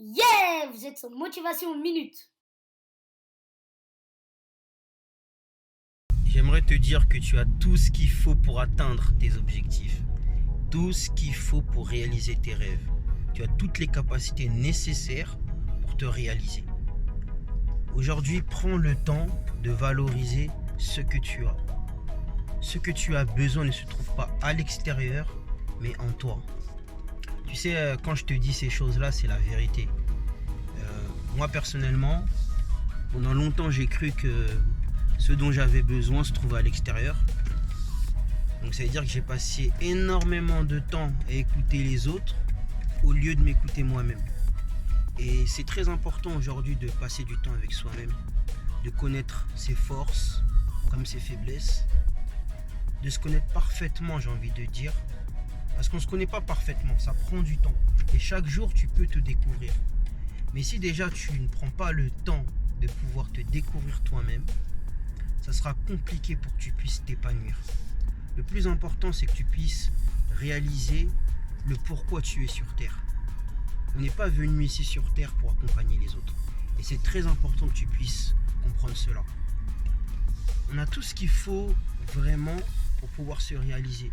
Yeah! Vous êtes sur Motivation Minute. J'aimerais te dire que tu as tout ce qu'il faut pour atteindre tes objectifs, tout ce qu'il faut pour réaliser tes rêves. Tu as toutes les capacités nécessaires pour te réaliser. Aujourd'hui, prends le temps de valoriser ce que tu as. Ce que tu as besoin ne se trouve pas à l'extérieur, mais en toi. Tu sais, quand je te dis ces choses-là, c'est la vérité. Moi, personnellement, pendant longtemps, j'ai cru que ce dont j'avais besoin se trouvait à l'extérieur. Donc ça veut dire que j'ai passé énormément de temps à écouter les autres au lieu de m'écouter moi-même. Et c'est très important aujourd'hui de passer du temps avec soi-même, de connaître ses forces comme ses faiblesses, de se connaître parfaitement, j'ai envie de dire. Parce qu'on ne se connaît pas parfaitement, ça prend du temps. Et chaque jour, tu peux te découvrir. Mais si déjà tu ne prends pas le temps de pouvoir te découvrir toi-même, ça sera compliqué pour que tu puisses t'épanouir. Le plus important, c'est que tu puisses réaliser le pourquoi tu es sur Terre. On n'est pas venu ici sur Terre pour accompagner les autres. Et c'est très important que tu puisses comprendre cela. On a tout ce qu'il faut vraiment pour pouvoir se réaliser.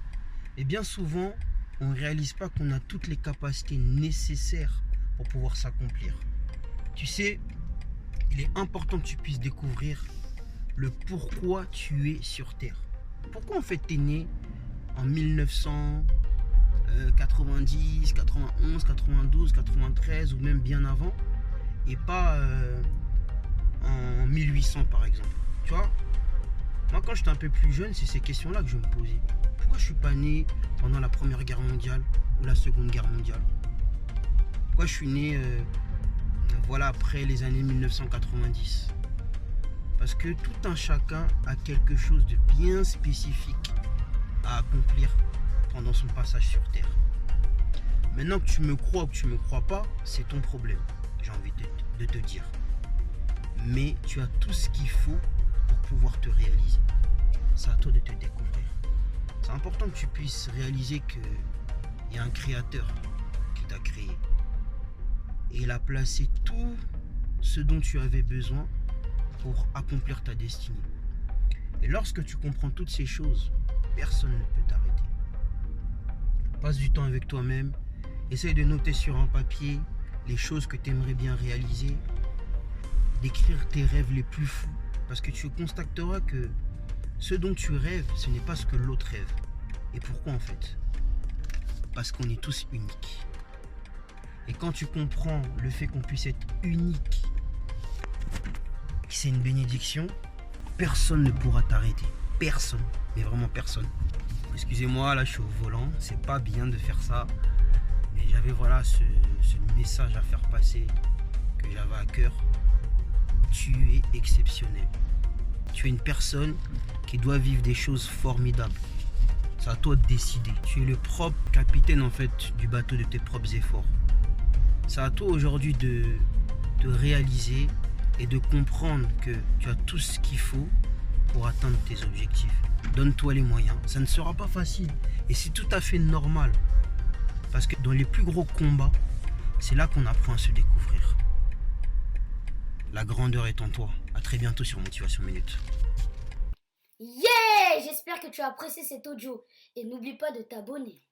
Et bien souvent, on ne réalise pas qu'on a toutes les capacités nécessaires pour pouvoir s'accomplir. Tu sais, il est important que tu puisses découvrir le pourquoi tu es sur Terre. Pourquoi en fait tu es né en 1990, 91, 92, 93 ou même bien avant et pas en 1800 par exemple. Tu vois, moi quand j'étais un peu plus jeune, c'est ces questions-là que je me posais. Pourquoi je suis pas né pendant la Première Guerre mondiale ou la Seconde Guerre mondiale? Pourquoi je suis né après les années 1990? Parce que tout un chacun a quelque chose de bien spécifique à accomplir pendant son passage sur Terre. Maintenant que tu me crois ou que tu ne me crois pas, c'est ton problème, j'ai envie de te dire. Mais tu as tout ce qu'il faut pour pouvoir te réaliser. C'est à toi de te découvrir. C'est important que tu puisses réaliser qu'il y a un créateur qui t'a créé. Et il a placé tout ce dont tu avais besoin pour accomplir ta destinée. Et lorsque tu comprends toutes ces choses, personne ne peut t'arrêter. Passe du temps avec toi-même. Essaye de noter sur un papier les choses que tu aimerais bien réaliser. D'écrire tes rêves les plus fous. Parce que tu constateras que ce dont tu rêves, ce n'est pas ce que l'autre rêve. Et pourquoi en fait? Parce qu'on est tous uniques. Et quand tu comprends le fait qu'on puisse être unique, c'est une bénédiction, personne ne pourra t'arrêter. Personne, mais vraiment personne. Excusez-moi, là je suis au volant, c'est pas bien de faire ça. Mais j'avais ce message à faire passer que j'avais à cœur. Tu es exceptionnel. Tu es une personne qui doit vivre des choses formidables. C'est à toi de décider. Tu es le propre capitaine en fait du bateau de tes propres efforts. C'est à toi aujourd'hui de réaliser et de comprendre que tu as tout ce qu'il faut pour atteindre tes objectifs. Donne-toi les moyens. Ça ne sera pas facile et c'est tout à fait normal. Parce que dans les plus gros combats, c'est là qu'on apprend à se découvrir. La grandeur est en toi. À très bientôt sur Motivation Minute. Yeah! J'espère que tu as apprécié cet audio et n'oublie pas de t'abonner.